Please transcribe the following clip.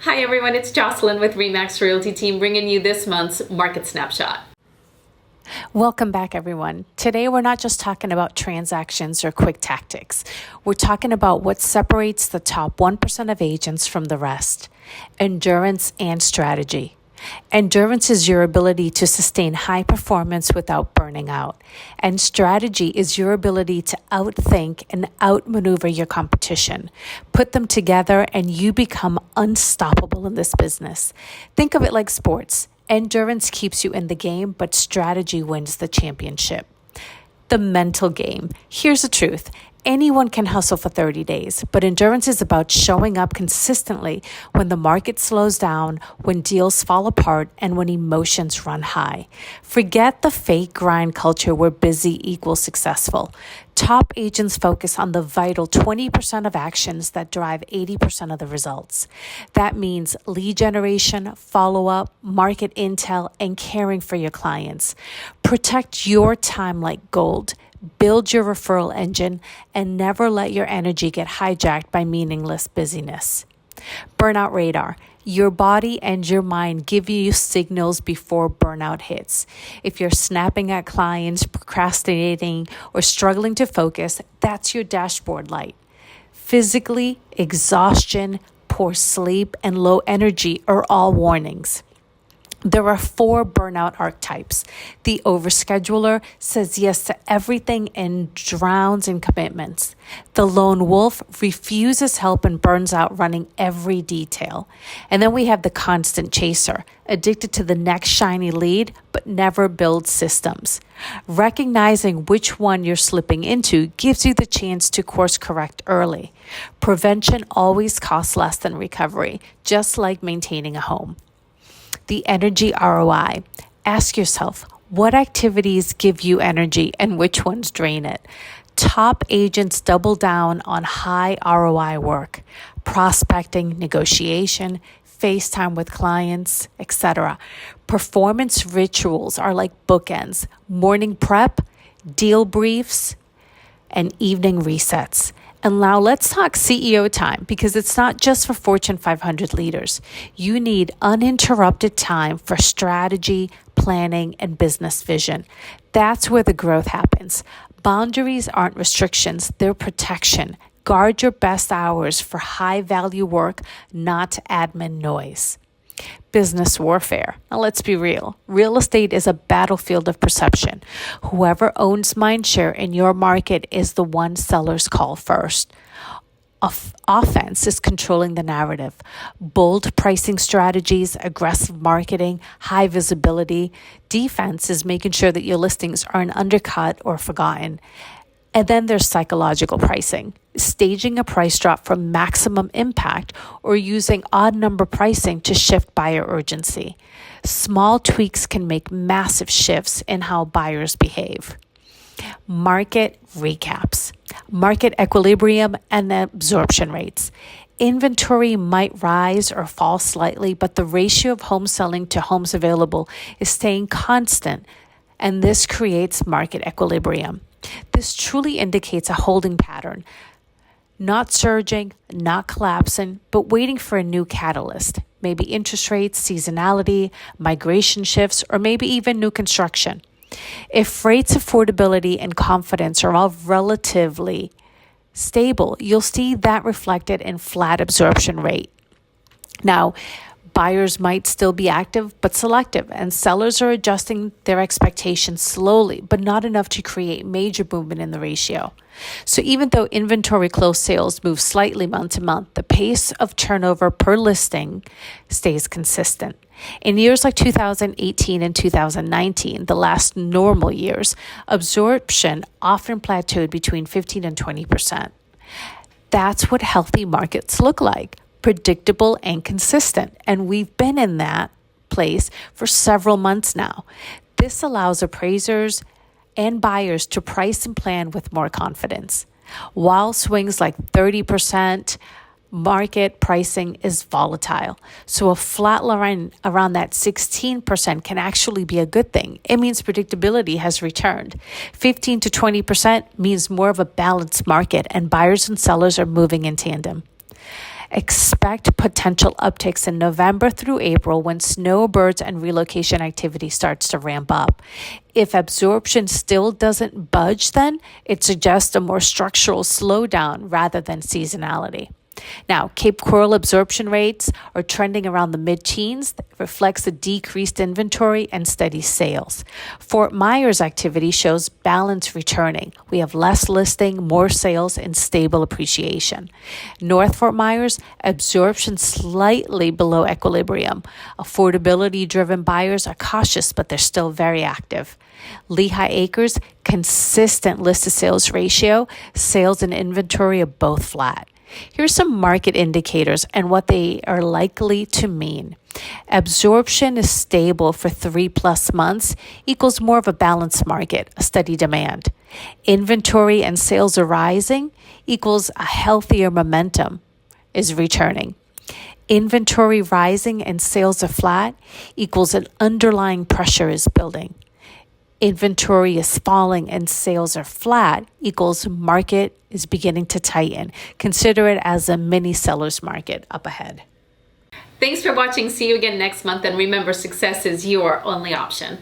Hi everyone, it's Yoselyn with Remax Realty team bringing you this month's Market Snapshot. Welcome back, everyone. Today, we're not just talking about transactions or quick tactics. We're talking about what separates the top 1% of agents from the rest: endurance and strategy. Endurance is your ability to sustain high performance without burning out. And strategy is your ability to outthink and outmaneuver your competition. Put them together and you become unstoppable in this business. Think of it like sports. Endurance keeps you in the game, but strategy wins the championship. The mental game. Here's the truth. Anyone can hustle for 30 days, but endurance is about showing up consistently when the market slows down, when deals fall apart, and when emotions run high. Forget the fake grind culture where busy equals successful. Top agents focus on the vital 20% of actions that drive 80% of the results. That means lead generation, follow-up, market intel, and caring for your clients. Protect your time like gold. Build your referral engine and never let your energy get hijacked by meaningless busyness. Burnout radar. Your body and your mind give you signals before burnout hits. If you're snapping at clients, procrastinating, or struggling to focus, that's your dashboard light. Physically, exhaustion, poor sleep, and low energy are all warnings. There are 4 burnout archetypes. The overscheduler says yes to everything and drowns in commitments. The lone wolf refuses help and burns out running every detail. And then we have the constant chaser, addicted to the next shiny lead, but never builds systems. Recognizing which one you're slipping into gives you the chance to course correct early. Prevention always costs less than recovery, just like maintaining a home. The energy ROI. Ask yourself, what activities give you energy and which ones drain it? Top agents double down on high ROI work: prospecting, negotiation, FaceTime with clients, etc. Performance rituals are like bookends: morning prep, deal briefs, and evening resets. And now let's talk CEO time, because it's not just for Fortune 500 leaders. You need uninterrupted time for strategy, planning, and business vision. That's where the growth happens. Boundaries aren't restrictions, they're protection. Guard your best hours for high-value work, not admin noise. Business warfare. Now let's be real. Real estate is a battlefield of perception. Whoever owns mindshare in your market is the one sellers call first. Offense is controlling the narrative. Bold pricing strategies, aggressive marketing, high visibility. Defense is making sure that your listings aren't undercut or forgotten. And then there's psychological pricing, staging a price drop for maximum impact or using odd number pricing to shift buyer urgency. Small tweaks can make massive shifts in how buyers behave. Market recaps, market equilibrium, and absorption rates. Inventory might rise or fall slightly, but the ratio of homes selling to homes available is staying constant, and this creates market equilibrium. This truly indicates a holding pattern, not surging, not collapsing, but waiting for a new catalyst, maybe interest rates, seasonality, migration shifts, or maybe even new construction. If rates, affordability, and confidence are all relatively stable, you'll see that reflected in flat absorption rate. Now, buyers might still be active but selective, and sellers are adjusting their expectations slowly, but not enough to create major movement in the ratio. So even though inventory closed sales move slightly month to month, the pace of turnover per listing stays consistent. In years like 2018 and 2019, the last normal years, absorption often plateaued between 15 and 20%. That's what healthy markets look like: predictable and consistent. And we've been in that place for several months now. This allows appraisers and buyers to price and plan with more confidence. While swings like 30%, market pricing is volatile. So a flat line around that 16% can actually be a good thing. It means predictability has returned. 15 to 20% means more of a balanced market, and buyers and sellers are moving in tandem. Expect potential upticks in November through April when snowbirds and relocation activity starts to ramp up. If absorption still doesn't budge, then it suggests a more structural slowdown rather than seasonality. Now, Cape Coral absorption rates are trending around the mid-teens. That reflects a decreased inventory and steady sales. Fort Myers activity shows balance returning. We have less listing, more sales, and stable appreciation. North Fort Myers, absorption slightly below equilibrium. Affordability-driven buyers are cautious, but they're still very active. Lehigh Acres, consistent list-to-sales ratio. Sales and inventory are both flat. Here's some market indicators and what they are likely to mean. Absorption is stable for 3+ months equals more of a balanced market, a steady demand. Inventory and sales are rising equals a healthier momentum is returning. Inventory rising and sales are flat equals an underlying pressure is building. Inventory is falling and sales are flat equals market is beginning to tighten. Consider it as a mini seller's market up ahead. Thanks for watching. See you again next month. And remember, success is your only option.